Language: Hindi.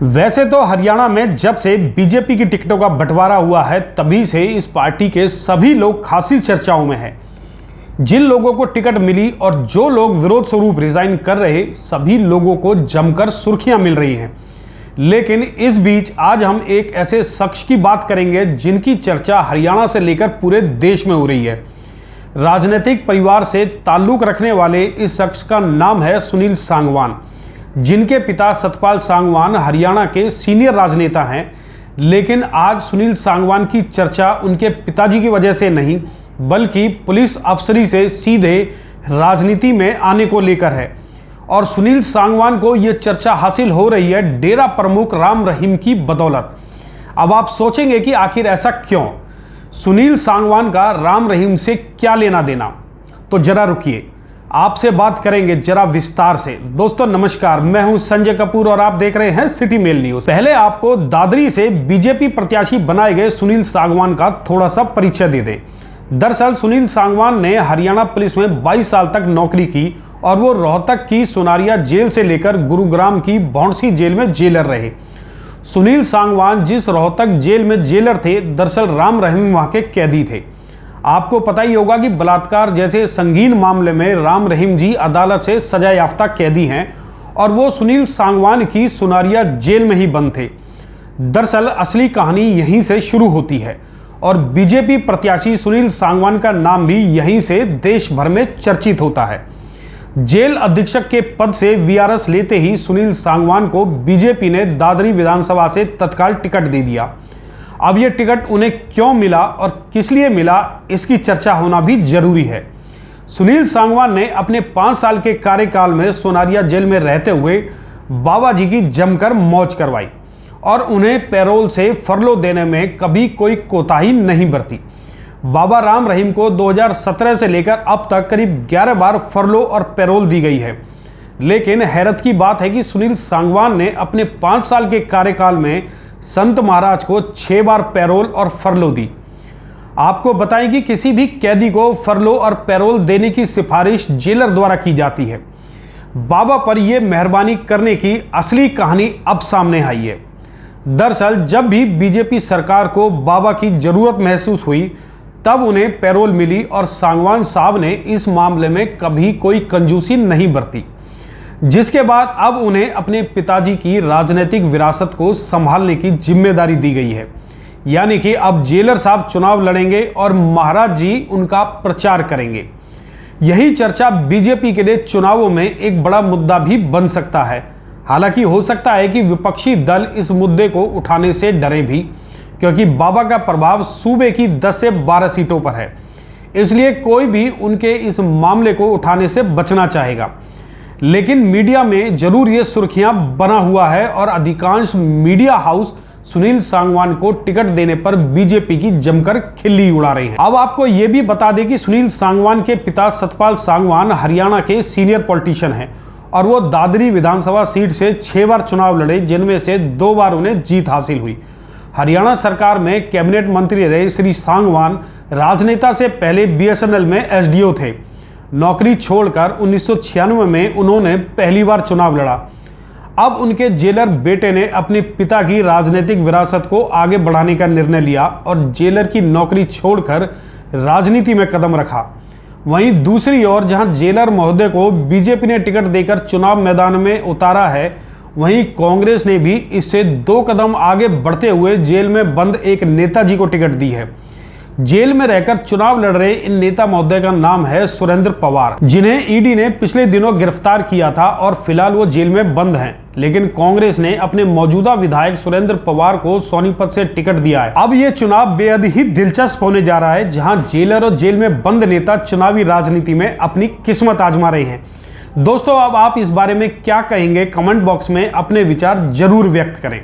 वैसे तो हरियाणा में जब से बीजेपी की टिकटों का बंटवारा हुआ है तभी से इस पार्टी के सभी लोग खासी चर्चाओं में हैं। जिन लोगों को टिकट मिली और जो लोग विरोध स्वरूप रिजाइन कर रहे सभी लोगों को जमकर सुर्खियां मिल रही हैं। लेकिन इस बीच आज हम एक ऐसे शख्स की बात करेंगे जिनकी चर्चा हरियाणा से लेकर पूरे देश में हो रही है। राजनीतिक परिवार से ताल्लुक रखने वाले इस शख्स का नाम है सुनील सांगवान, जिनके पिता सतपाल सांगवान हरियाणा के सीनियर राजनेता हैं। लेकिन आज सुनील सांगवान की चर्चा उनके पिताजी की वजह से नहीं बल्कि पुलिस अफसरी से सीधे राजनीति में आने को लेकर है। और सुनील सांगवान को यह चर्चा हासिल हो रही है डेरा प्रमुख राम रहीम की बदौलत। अब आप सोचेंगे कि आखिर ऐसा क्यों, सुनील सांगवान का राम रहीम से क्या लेना देना, तो जरा रुकिए, आपसे बात करेंगे जरा विस्तार से। दोस्तों नमस्कार, मैं हूं संजय कपूर और आप देख रहे हैं सिटी मेल न्यूज। पहले आपको दादरी से बीजेपी प्रत्याशी बनाए गए सुनील सांगवान का थोड़ा सा परिचय दे दें। दरअसल सुनील सांगवान ने हरियाणा पुलिस में 22 साल तक नौकरी की और वो रोहतक की सोनारिया जेल से लेकर गुरुग्राम की भौंडसी जेल में जेलर रहे। सुनील सांगवान जिस रोहतक जेल में जेलर थे, दरअसल राम रहीम वहां के कैदी थे। आपको पता ही होगा कि बलात्कार जैसे संगीन मामले में राम रहीम जी अदालत से सजा याफ्ता कैदी हैं और वो सुनील सांगवान की सोनारिया जेल में ही बंद थे। दरअसल असली कहानी यहीं से शुरू होती है और बीजेपी प्रत्याशी सुनील सांगवान का नाम भी यहीं से देश भर में चर्चित होता है। जेल अधीक्षक के पद से वीआरएस लेते ही सुनील सांगवान को बीजेपी ने दादरी विधानसभा से तत्काल टिकट दे दिया। अब यह टिकट उन्हें क्यों मिला और किस लिए मिला, इसकी चर्चा होना भी जरूरी है। सुनील सांगवान ने अपने 5 साल के कार्यकाल में सोनारिया जेल में रहते हुए बाबा जी की जमकर मौज करवाई और उन्हें पैरोल से फरलो देने में कभी कोई कोताही नहीं बरती। बाबा राम रहीम को 2017 से लेकर अब तक करीब 11 बार फरलो और पैरोल दी गई है। लेकिन हैरत की बात है कि सुनील सांगवान ने अपने 5 साल के कार्यकाल में संत महाराज को 6 बार पैरोल और फरलो दी। आपको बताएं कि किसी भी कैदी को फरलो और पैरोल देने की सिफारिश जेलर द्वारा की जाती है। बाबा पर यह मेहरबानी करने की असली कहानी अब सामने आई है। दरअसल जब भी बीजेपी सरकार को बाबा की जरूरत महसूस हुई तब उन्हें पैरोल मिली और सांगवान साहब ने इस मामले में कभी कोई कंजूसी नहीं बरती, जिसके बाद अब उन्हें अपने पिताजी की राजनीतिक विरासत को संभालने की जिम्मेदारी दी गई है। यानी कि अब जेलर साहब चुनाव लड़ेंगे और महाराज जी उनका प्रचार करेंगे। यही चर्चा बीजेपी के लिए चुनावों में एक बड़ा मुद्दा भी बन सकता है। हालांकि हो सकता है कि विपक्षी दल इस मुद्दे को उठाने से डरे भी, क्योंकि बाबा का प्रभाव सूबे की 10 से 12 सीटों पर है। इसलिए कोई भी उनके इस मामले को उठाने से बचना चाहेगा। लेकिन मीडिया में जरूर ये सुर्खियां बना हुआ है और अधिकांश मीडिया हाउस सुनील सांगवान को टिकट देने पर बीजेपी की जमकर खिल्ली उड़ा रहे हैं। अब आपको यह भी बता दें कि सुनील सांगवान के पिता सतपाल सांगवान हरियाणा के सीनियर पॉलिटिशियन हैं और वो दादरी विधानसभा सीट से 6 बार चुनाव लड़े, जिनमें से 2 बार उन्हें जीत हासिल हुई। हरियाणा सरकार में कैबिनेट मंत्री रहे श्री सांगवान राजनेता से पहले बीएसएनएल में एसडीओ थे। नौकरी छोड़कर 1996 में उन्होंने पहली बार चुनाव लड़ा। अब उनके जेलर बेटे ने अपने पिता की राजनीतिक विरासत को आगे बढ़ाने का निर्णय लिया और जेलर की नौकरी छोड़कर राजनीति में कदम रखा। वहीं दूसरी ओर जहां जेलर महोदय को बीजेपी ने टिकट देकर चुनाव मैदान में उतारा है, वहीं कांग्रेस ने भी इससे 2 कदम आगे बढ़ते हुए जेल में बंद एक नेताजी को टिकट दी है। जेल में रहकर चुनाव लड़ रहे इन नेता महोदय का नाम है सुरेंद्र पवार, जिन्हें ईडी ने पिछले दिनों गिरफ्तार किया था और फिलहाल वो जेल में बंद हैं। लेकिन कांग्रेस ने अपने मौजूदा विधायक सुरेंद्र पवार को सोनीपत से टिकट दिया है। अब ये चुनाव बेहद ही दिलचस्प होने जा रहा है, जहां जेलर और जेल में बंद नेता चुनावी राजनीति में अपनी किस्मत आजमा रहे हैं। दोस्तों अब आप इस बारे में क्या कहेंगे, कमेंट बॉक्स में अपने विचार जरूर व्यक्त करें।